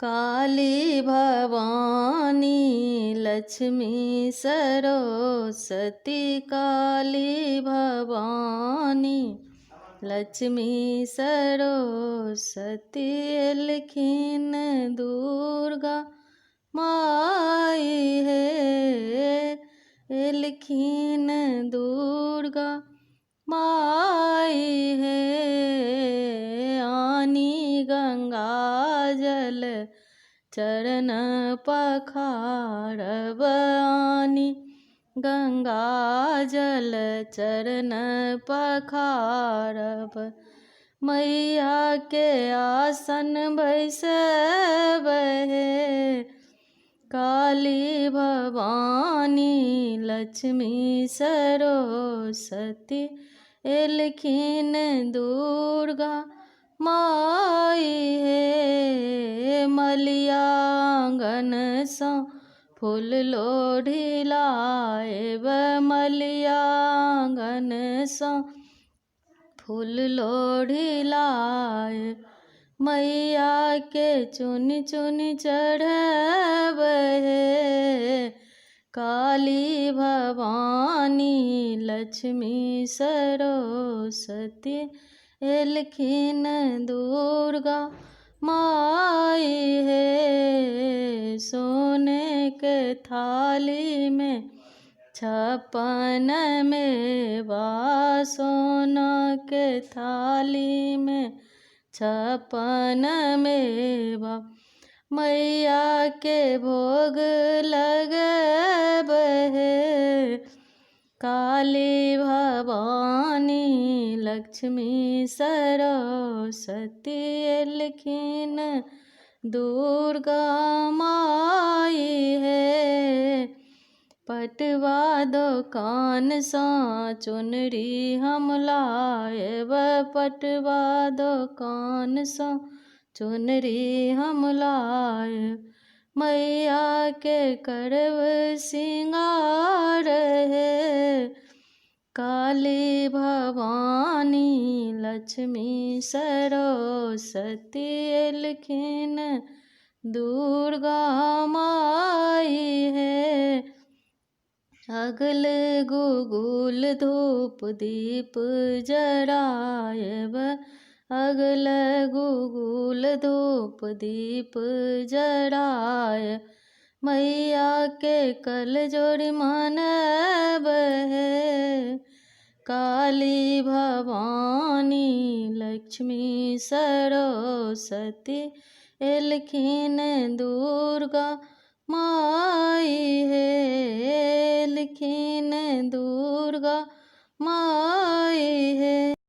काली भवानी लक्ष्मी सरस्वती काली भवानी लक्ष्मी सरस्वती एलखिन दुर्गा माई है एलखिन दुर्गा माई है आनी गंगा जल चरण पखारब आनी गंगा जल चरण पखारब मैया के आसन बैसब है काली भवानी लक्ष्मी सरस्वती एलखिन दुर्गा माई है मलियांगन सँ फूल लोढ़ी लाएब मलियांगन सँ फूल लोढ़ी लाए मैया के चुनि चुनि चढ़ब है काली भवानी लक्ष्मी सरस्वती एलखिन दुर्गा माई है सोने के थाली में 56 मेवा सोना के थाली में 56 मेवा मैया के भोग लगब है काली भवानी लक्ष्मी सरस्वती एलखिन दुर्गा माई है पटवा दोकान सँ चुनरी हम लाएब पटवा दोकान सँ चुनरी हम लाएब मैया के करब सिंगार है काली भवानी लक्ष्मी सरस्वती एलखिन दुर्गा माई है अगल गुगुल धूप दीप जराएब अगल गुगुल धूप दीप जराए मैया के कल जोड़ी मानब है काली भवानी लक्ष्मी सरस्वती एलखिन दुर्गा माई है एलखिन दुर्गा माई है।